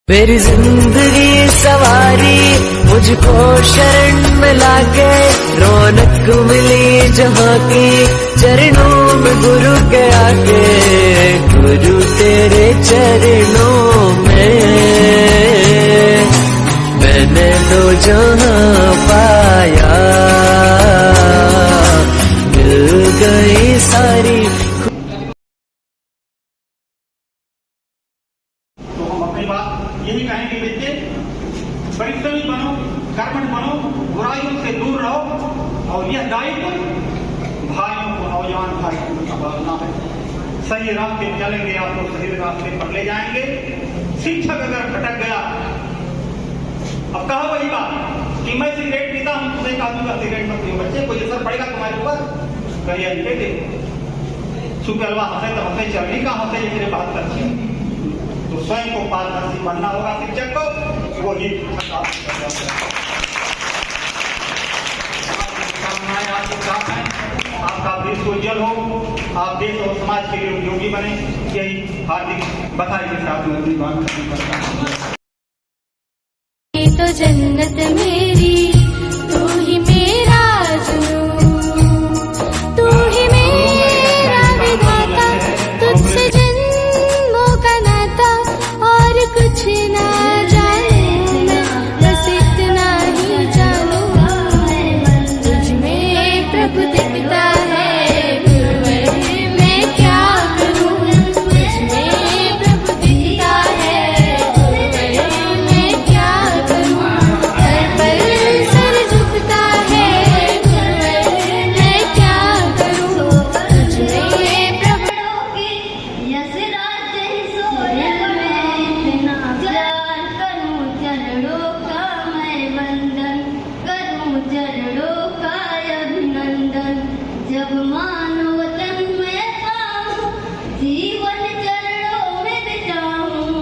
मेरी जिंदगी सवारी मुझको शरण में लाके, रौनक मिली जहाँ की चरणों में गुरु के आके। गुरु तेरे चरणों में मैंने दो जहाँ पाया, मिल गई सारी। यही कहेंगे बच्चे, परिश्रमी बनो, कर्मठ बनो, बुराइयों से दूर रहो। और यह दायित्व भाइयों को, नौजवान भाइयों का बांधना है। सही रास्ते चलेंगे, आपको सही रास्ते पर ले जाएंगे। शिक्षक अगर भटक गया, अब कहा वही बात कि मैं सिगरेट पीता हूं, तुझे कहा दूंगा सिगरेट मत पियो। बच्चे कोई असर पड़ेगा तुम्हारे ऊपर? करिए दे सुकलवा हंसे तो हंसे, चलनी का हंसे, ये बात अच्छी। तो स्वयं को पारदर्शी बनना होगा शिक्षक को, वो ही आपका देश उज्जवल हो, आप देश और समाज के लिए उपयोगी बने, यही हार्दिक बधाई के साथ में बात करता हूं। तो जन्नत मेरी, तू ही मेरा जुनून, तू ही मेरा विधाता, तुझसे जन्मों का नाता। और कुछ ना जानूं मैं, बस इतना ही जानूं तुझ में प्रभु दिखता है गुरुवर, मैं क्या करूं। तुझ में प्रभु दिखता है गुरुवर, मैं क्या करूं। हर पल सर झुकता है गुरुवर, मैं क्या करूं। तुझ में प्रभु यस रात सोया चरणों का मैं वंदन करूं, चरणों का अभिनंदन। जब मानव तन में पाऊं, जीवन चरणों में बिताऊं।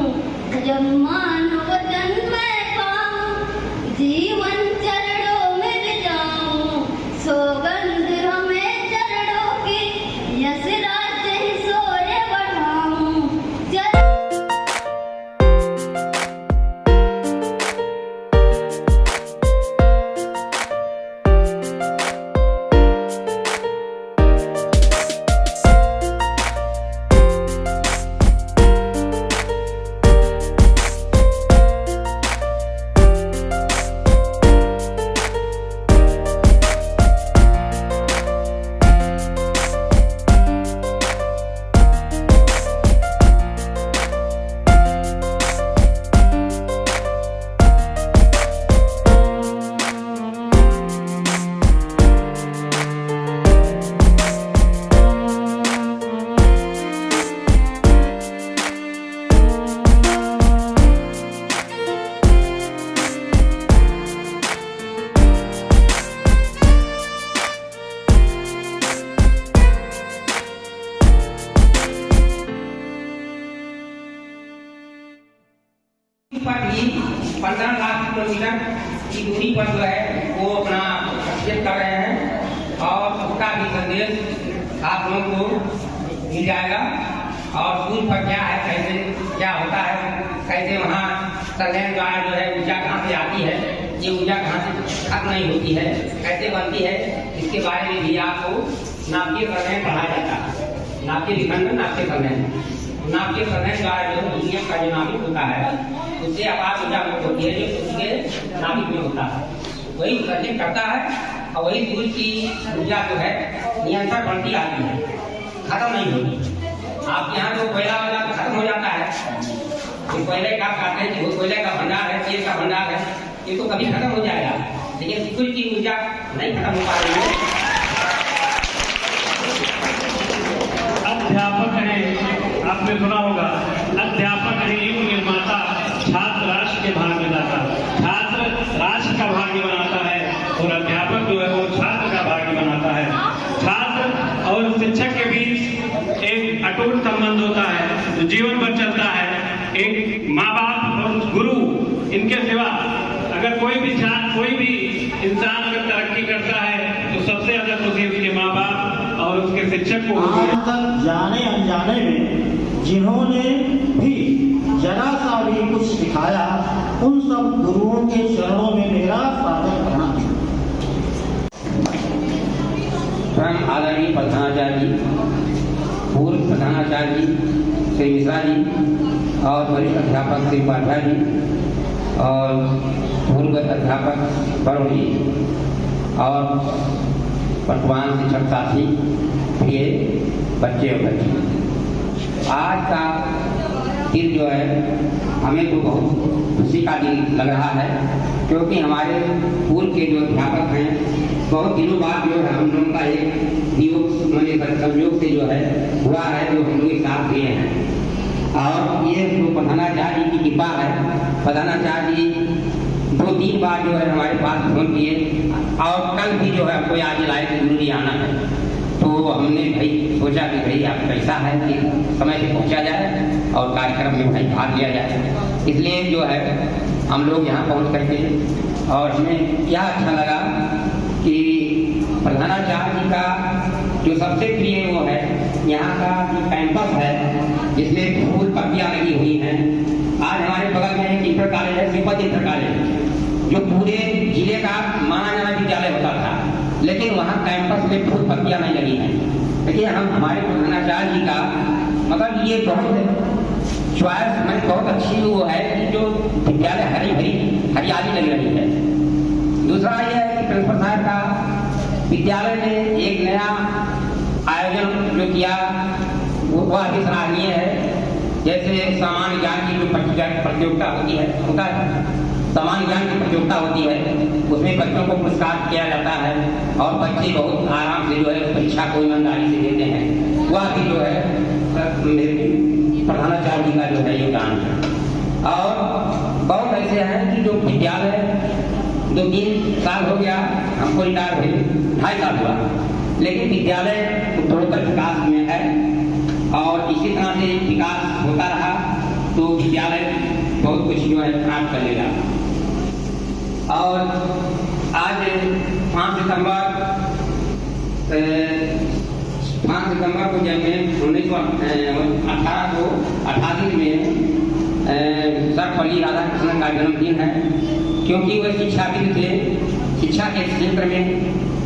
जब मानव तन में पाऊं, जीवन चरणों में बिताऊं। सौगंध हमें चरणों की, यस रात ही सोए बढ़ाऊं। पर भी 15 लाख किलोमीटर की दूरी पर जो है वो अपना सक्रिय कर रहे हैं। और उसका भी संदेश आप लोगों को मिल जाएगा। और दूर पर क्या है, कैसे क्या होता है, कैसे वहाँ सर्वेन द्वारा जो है ऊर्जा कहाँ से आती है, ये ऊर्जा कहाँ से खत्म नहीं होती है, कैसे बनती है, इसके बारे में भी आपको नाभिकीय सर्वेन पढ़ाया जाता है। नाभिकीय विखंडन, नाभिकीय सर्वेन। नाभिकीय सर्वेन द्वारा जो दुनिया का जो नाभिक होता है उससे आपात ऊर्जा मुक्त होती है, जो उसके नाभिक में होता है वही उत्सर्जित करता है। और वही दूर की ऊर्जा जो है निरंतर बढ़ती आती है, खत्म नहीं होती। आप यहाँ जो कोयला वाला खत्म हो जाता है, जो कोयले का कहते हैं वो कोयले का भंडार है, तेल का भंडार है, ये तो कभी खत्म हो जाएगा, लेकिन सूर्य की ऊर्जा नहीं खत्म हो पा रही है। अध्यापक है, आपने सुना होगा, अध्यापक है युग निर्माता, छात्र राष्ट्र के भाग्य बनाता। छात्र राष्ट्र का भाग्य बनाता है और अध्यापक जो है वो छात्र का भाग्य बनाता है। छात्र और शिक्षक के बीच एक अटूट संबंध होता है जो जीवन भर चलता है। एक माँ बाप और गुरु, इनके सिवा अगर कोई भी छात्र, कोई भी इंसान अगर तरक्की करता है तो सबसे ज्यादा खुशी उसके माँ बाप और उसके शिक्षक को। आज तक जाने अनजाने में जिन्होंने भी जरा सा भी कुछ सिखाया, उन सब गुरुओं के चरणों में मेरा स्वागत करना। स्वयं आदरणीय प्रधानाचार्य जी, पूर्व प्रधानाचार्य जी श्री मिश्रा जी और वरिष्ठ अध्यापक श्री उपाध्याय जी और पूर्व अध्यापक वरुण जी और वर्तमान शिक्षक साथी, प्रिय बच्चे और बच्ची, आज का दिन जो है हमें तो बहुत खुशी का दिन लग रहा है, क्योंकि हमारे पूर्व के जो अध्यापक हैं बहुत दिनों बाद जो है हम लोगों का एक योग मैंने संयोग से जो है हुआ है, जो हम लोग एक साथ दिए हैं। और ये जो प्रधानाचार्य जी की कृपा है, प्रधानाचार्य जी 2-3 बार जो है हमारे पास फोन किए और कल भी जो है हमको याद दिलाए कि जरूरी आना है। तो हमने भाई सोचा कि भाई आप कैसा है कि समय से पहुंचा जाए और कार्यक्रम में भाई भाग लिया जाए। इसलिए जो है हम लोग यहाँ पहुँच करके और हमें क्या अच्छा लगा कि प्रधानाचार्य जी का जो सबसे प्रिय वो है यहाँ का जो कैंपस है, जिसमें फूल पत्तियाँ लगी हुई हैं। आज हमारे बगल में एक इंटर कॉलेज है, श्रीपद इंटर कॉलेज, जो पूरे जिले का माना जाना विद्यालय होता था, लेकिन वहाँ कैंपस में फूल पत्तियाँ नहीं लगी हैं। देखिए हम हमारे प्रधानाचार्य जी का मतलब ये बहुत चॉइस में बहुत अच्छी वो है कि जो विद्यालय हरी भरी हरियाली लग रही है। दूसरा ये है कि प्रिंसिपल साहब का विद्यालय में एक नया आयोजन जो किया वो अति सराहनीय है। जैसे सामान्य ज्ञान की जो प्रतियोगिता होती है, होता है सामान्य ज्ञान की प्रतियोगिता होती है, उसमें बच्चों को पुरस्कार किया जाता है और बच्चे बहुत आराम से जो है परीक्षा को ईमानदारी से देते हैं। वह भी जो है मेरे प्रधानाचार्य जी का जो है योगदान है। और बहुत ऐसे हैं कि जो विद्यालय 2-3 साल हो गया हमको रिटायर हुए, 2.5 साल हुआ, लेकिन विद्यालय उत्तरोत्तर विकास में है और इसी तरह से विकास होता रहा तो विद्यालय बहुत कुछ जो है प्राप्त कर लेगा। और आज 5 सितंबर को जब मैं 1888 में सर्वपल्ली राधाकृष्णन का जन्मदिन है, क्योंकि वह शिक्षाविद थे, शिक्षा के क्षेत्र में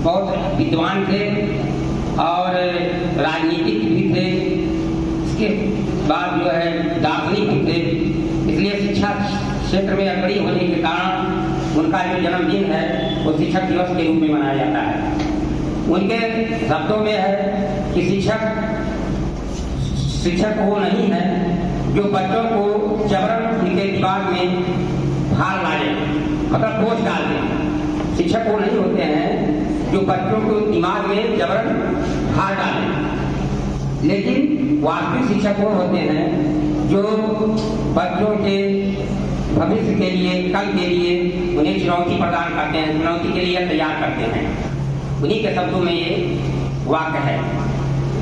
बहुत विद्वान थे और राजनीतिक भी थे, इसके बाद जो है दार्शनिक भी थे। इसलिए शिक्षा क्षेत्र में अग्रणी होने के कारण उनका जो जन्मदिन है वो शिक्षक दिवस के रूप में मनाया जाता है। उनके शब्दों में है कि शिक्षक वो नहीं है जो बच्चों को जबरन उनके दिमाग में भार डाले, मतलब बोझ डाल दें। शिक्षक वो नहीं होते हैं जो बच्चों को दिमाग में जबरन भार डालें, लेकिन वास्तविक शिक्षक वो होते हैं जो बच्चों के भविष्य के लिए, कल के लिए उन्हें चुनौती प्रदान करते हैं, चुनौती के लिए तैयार करते हैं। उन्हीं के शब्दों में ये वाक्य है।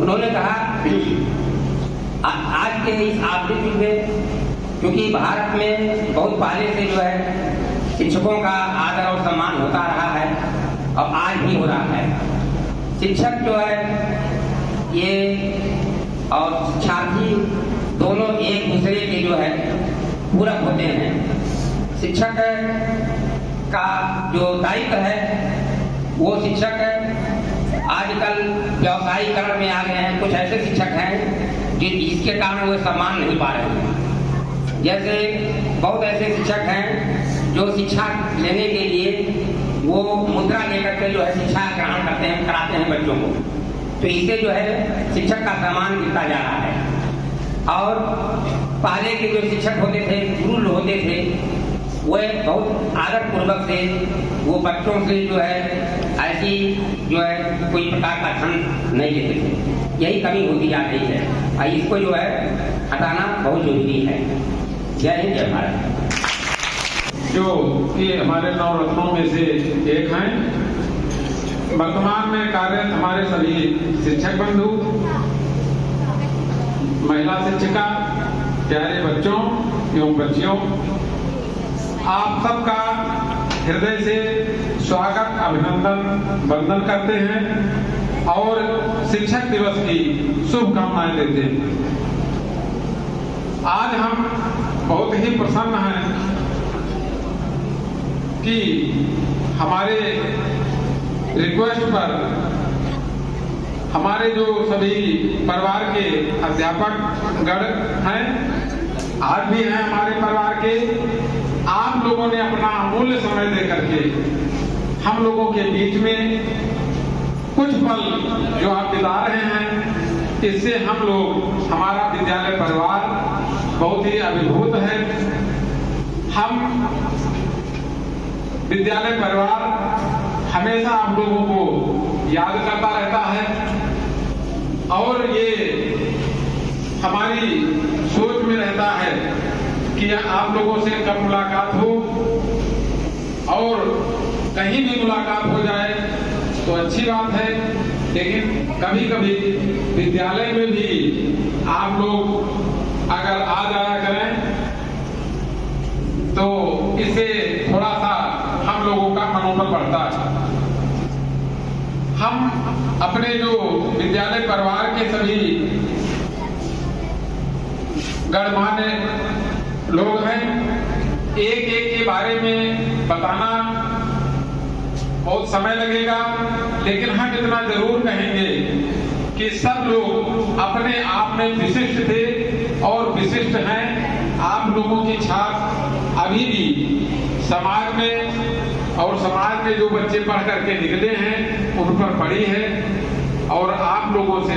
उन्होंने कहा आज के इस आधुनिक युग में, क्योंकि भारत में बहुत पहले से जो है शिक्षकों का आदर और सम्मान होता रहा है और आज भी हो रहा है। शिक्षक जो है ये और शिक्षार्थी दोनों एक दूसरे के जो है पूरक होते हैं। शिक्षक का जो दायित्व है वो शिक्षक आजकल व्यवसायीकरण में आ गए हैं। कुछ ऐसे शिक्षक हैं जिसके कारण वो सम्मान नहीं पा रहे हैं। जैसे बहुत ऐसे शिक्षक हैं जो शिक्षा लेने के लिए वो मुद्रा लेकर के जो है शिक्षा ग्रहण करते हैं, कराते हैं बच्चों को, तो इससे जो है शिक्षक का सम्मान गिरता जा रहा है। और पहले के जो शिक्षक होते थे, गुरु होते थे, वह बहुत आदर पूर्वक से वो बच्चों से जो है ऐसी जो है कोई प्रकार का धन नहीं लेते थे। यही कमी होती जा रही है और इसको जो है हटाना बहुत जरूरी है। जय हिंद, जय भारत। जो कि हमारे नवरत्नों में से एक हैं। वर्तमान में कार्यरत हमारे सभी शिक्षक बंधु, महिला शिक्षिका, प्यारे बच्चों एवं बच्चियों, आप सबका हृदय से स्वागत, अभिनंदन, वंदन करते हैं और शिक्षक दिवस की शुभकामनाएं देते हैं। आज हम बहुत ही प्रसन्न हैं कि हमारे रिक्वेस्ट पर हमारे जो सभी परिवार के अध्यापक गण हैं, आज भी हैं हमारे परिवार के, आप लोगों ने अपना अमूल्य समय दे करके हम लोगों के बीच में कुछ पल जो आप बिता रहे हैं, इससे हम लोग, हमारा विद्यालय परिवार बहुत ही अभिभूत है। हम विद्यालय परिवार हमेशा आप लोगों को याद करता रहता है और ये हमारी सोच में रहता है कि आप लोगों से कब मुलाकात हो, और कहीं भी मुलाकात हो जाए तो अच्छी बात है, लेकिन कभी कभी विद्यालय में भी आप लोग अगर आ जाया करें तो इससे थोड़ा सा हम लोगों का मनोबल बढ़ता है। हम अपने जो विद्यालय परिवार के सभी गणमान्य लोग हैं, एक एक के बारे में बताना बहुत समय लगेगा, लेकिन हम इतना जरूर कहेंगे कि सब लोग अपने आप में विशिष्ट थे और विशिष्ट हैं। आप लोगों की छाप अभी भी समाज में और समाज में जो बच्चे पढ़ करके निकले हैं उन पर पड़ी है, और आप लोगों से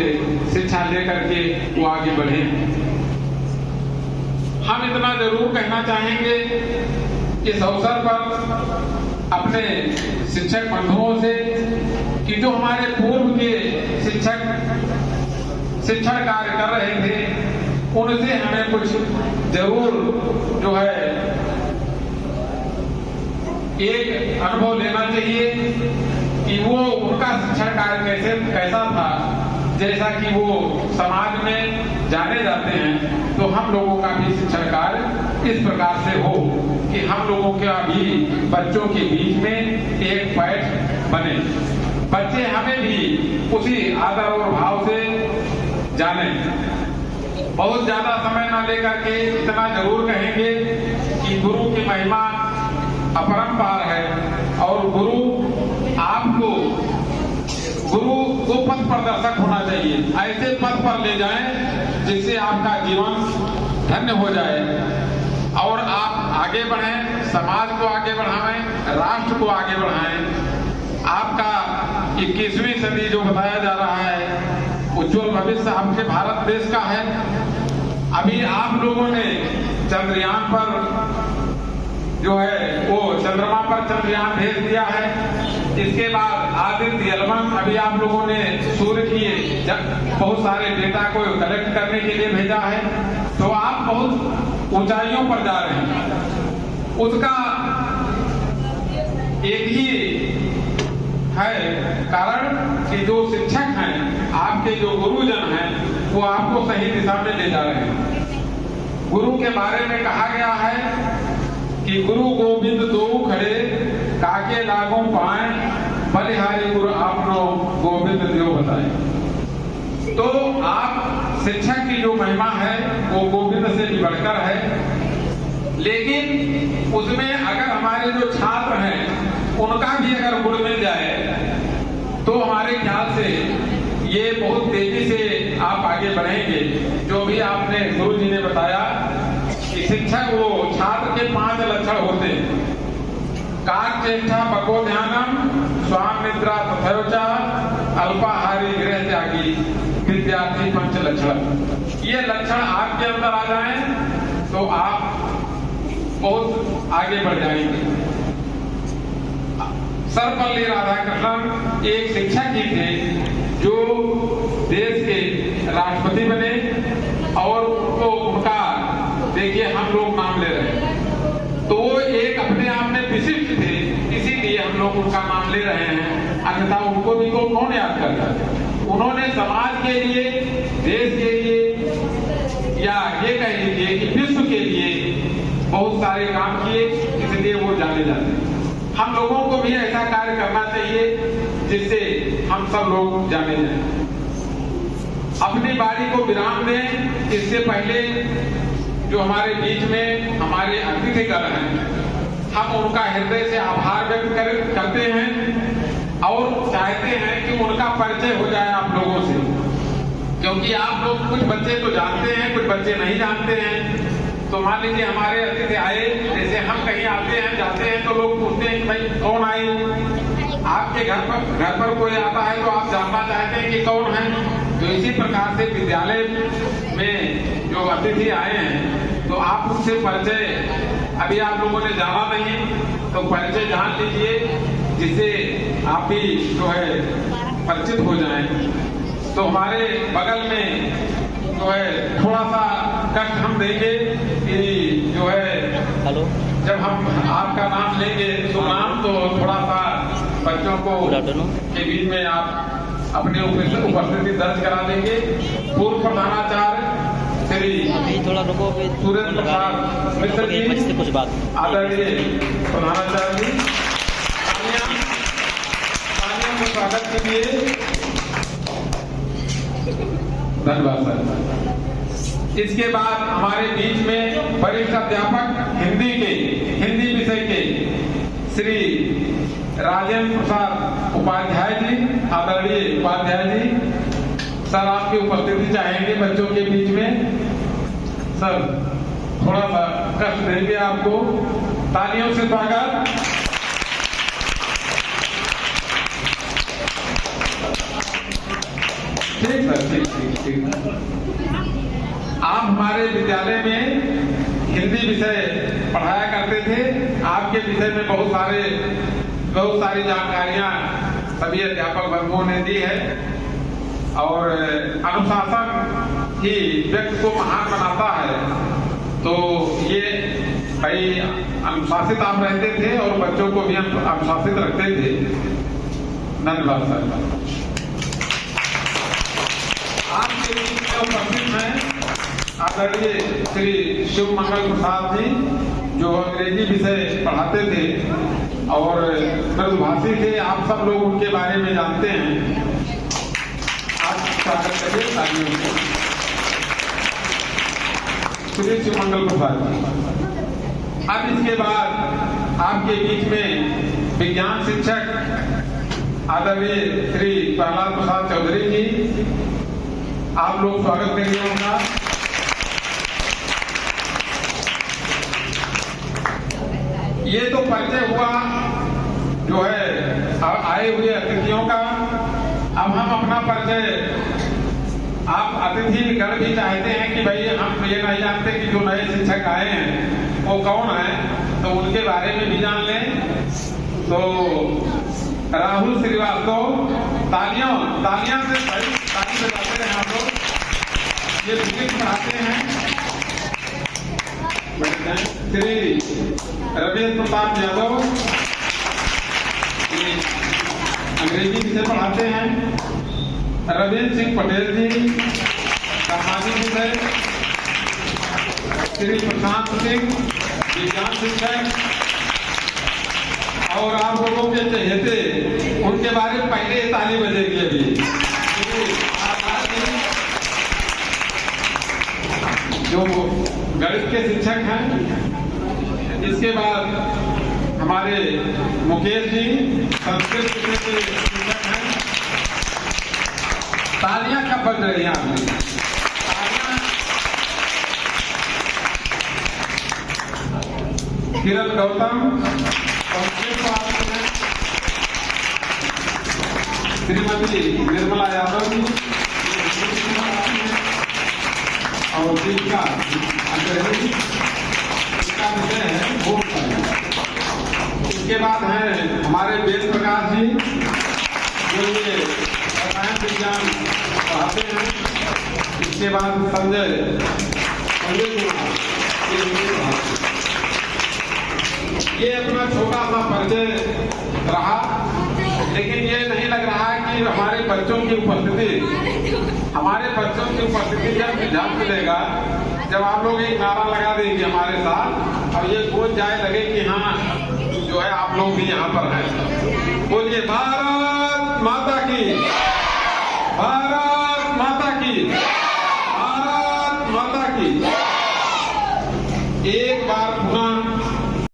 शिक्षा लेकर के वो आगे बढ़े। हम इतना जरूर कहना चाहेंगे इस अवसर पर अपने शिक्षक बंधुओं से कि जो हमारे पूर्व के शिक्षण कार्य कर रहे थे, उनसे हमें कुछ जरूर जो है एक अनुभव लेना चाहिए कि वो उनका शिक्षण कार्य कैसा था। जैसा कि वो समाज में जाने जाते हैं, तो हम लोगों का भी शिक्षण कार्य इस प्रकार से हो कि हम लोगों का भी बच्चों के बीच में एक पैठ बने, बच्चे हमें भी उसी आदर और भाव से जाने। बहुत ज्यादा समय ना लेकर के इतना जरूर कहेंगे कि गुरु की महिमा अपरंपार है, और गुरु को पथ प्रदर्शक होना चाहिए। ऐसे पथ पर ले जाएं जिससे आपका जीवन धन्य हो जाए और आप आगे बढ़ें, समाज को आगे बढ़ाएं, राष्ट्र को आगे बढ़ाएं। आपका 21वीं सदी जो बताया जा रहा है, उज्जवल भविष्य आपके भारत देश का है। अभी आप लोगों ने चंद्रयान पर जो है वो चंद्रमा पर चंद्रयान भेज दिया है। इसके बाद आदित्य एल1 अभी आप लोगों ने सूर्य की बहुत सारे डेटा को कलेक्ट करने के लिए भेजा है। तो आप बहुत ऊंचाइयों पर जा रहे हैं। उसका एक ही है कारण कि जो शिक्षक हैं, आपके जो गुरुजन हैं, वो आपको सही दिशा में ले जा रहे हैं। गुरु के बारे में कहा गया है कि गुरु गोविंद दो खड़े काके लागों पाए, बलिहारी गुरु आपनो गोविंद देव बताए। तो आप शिक्षक की जो महिमा है वो गोविंद से भी बढ़कर है, लेकिन उसमें अगर हमारे जो छात्र हैं उनका भी अगर गुण मिल जाए तो हमारे ख्याल से ये बहुत तेजी से आप आगे बढ़ेंगे। जो भी आपने गुरु जी ने बताया कि शिक्षक वो छात्र के 5 लक्षण होते हैं। कार्चेष्टा बको ध्यानम, स्वाम निद्रा तथैवच, अल्पाहारी गृह त्यागी, विद्यार्थी 5 लक्षण। ये लक्षण आपके अंदर आ जाएं तो आप बहुत आगे बढ़ जाएंगे। सर्वपल्ली राधाकृष्णन एक शिक्षक ही थे जो देश के राष्ट्रपति बने, और उनको उनका देखिए हम लोग नाम ले रहे हैं, तो वो एक अपने आप में विशिष्ट थे, इसीलिए हम लोग उनका नाम ले रहे हैं। अन्यथा उनको भी तो कौन याद करता है। उन्होंने समाज के लिए, देश के लिए, या ये कह लीजिए कि विश्व के लिए बहुत सारे काम किए, इसलिए वो जाने जाते हैं। हम लोगों को भी ऐसा कार्य करना चाहिए जिससे हम सब लोग जाने जाएं। अपनी बारी को विराम दें। इससे पहले जो हमारे बीच में हमारे अतिथिगण हैं, हम उनका हृदय से आभार व्यक्त करते हैं और चाहते हैं कि उनका परिचय हो जाए आप लोगों से, क्योंकि आप लोग कुछ बच्चे तो जानते हैं, कुछ बच्चे नहीं जानते हैं। तो मान लीजिए हमारे अतिथि आए, जैसे हम कहीं आते हैं जाते हैं तो लोग पूछते हैं कि भाई कौन आए। आपके घर पर कोई आता है तो आप जानना चाहते हैं कि कौन है। तो इसी प्रकार से विद्यालय में जो अतिथि आए हैं तो आप उनसे परिचय अभी आप लोगों ने जाना नहीं, तो परिचय जान लीजिए, जिससे आप भी जो है परिचित हो जाएं। तो हमारे बगल में जो है थोड़ा सा कष्ट हम देंगे कि जो है जब हम आपका नाम लेंगे सुनाम, तो थोड़ा सा बच्चों को के बीच में आप अपनी उपस्थिति दर्ज करा देंगे। पूर्व प्रधानाचार्य श्री थोड़ा रुको, सुरेंद्र प्रसाद मिश्र जी से कुछ बात आदरणीय प्रधानाचार्य जी, को स्वागत के लिए धन्यवाद सर। इसके बाद हमारे बीच में वरिष्ठ अध्यापक हिंदी विषय के श्री राजेंद्र प्रसाद उपाध्याय जी, आदरणीय उपाध्याय जी, सर आपकी उपस्थिति चाहेंगे बच्चों के बीच में। सर थोड़ा सा कष्ट देंगे आपको, तालियों से स्वागत। ठीक सर, ठीक। आप हमारे विद्यालय में हिंदी विषय पढ़ाया करते थे। आपके विषय में बहुत सारी जानकारियां सभी अध्यापक बंधुओं ने दी है, और अनुशासन ही व्यक्ति को महान बनाता है। तो ये भाई अनुशासित आप रहते थे और बच्चों को भी अनुशासित रखते थे। धन्यवाद सर। आपके बीच में उपस्थित हैं आदरणीय श्री शिव मंगल प्रसाद जी, जो अंग्रेजी विषय पढ़ाते थे और मृदुभाषी थे। आप सब लोग उनके बारे में जानते हैं। आप स्वागत करिए तालियों से श्री शिव मंगल प्रसाद जी। अब इसके बाद आपके बीच में विज्ञान शिक्षक आदरणीय श्री प्रहलाद प्रसाद चौधरी जी, आप लोग स्वागत करिए उनका। ये तो परिचय हुआ जो है आए हुए अतिथियों का। अब हम अपना परिचय, आप अतिथि गण भी चाहते हैं कि भाई हम ये नहीं जानते कि जो नए शिक्षक आए हैं वो कौन है, तो उनके बारे में भी जान लें। तो राहुल श्रीवास्तव, तालियां से ताली बजाते हैं आप लोग। ये फिजिक्स पढ़ाते हैं। श्री रमेश प्रताप यादव, अंग्रेजी विषय पढ़ाते हैं। रवींद्र सिंह पटेल जी, सामाजिक विषय। श्री प्रशांत सिंह, विज्ञान शिक्षक। और आप लोगों के चहेते, उनके बारे में पहले ताली बजेगी अभी, जो गणित के शिक्षक हैं। इसके बाद हमारे मुकेश जी संस्कृत विषय के शिक्षक हैं। तालियां कब बज रही हैं आपने? किरण गौतम संस्कृत पढ़ाते हैं। श्रीमती निर्मला यादव जी और जिनका इसका विषय है वो। इसके बाद है हमारे वेद प्रकाश जी, जो ये रसायन विज्ञान पढ़ाते हैं। इसके बाद संजय कुमार, ये अपना छोटा सा परिचय रहा, लेकिन ये नहीं लग रहा है कि हमारे बच्चों की जब मिलेगा, जब आप लोग एक नारा लगा देंगे हमारे साथ और ये गूंज जाए लगे कि हाँ जो है आप लोग भी यहाँ पर हैं। बोलिए भारत माता की।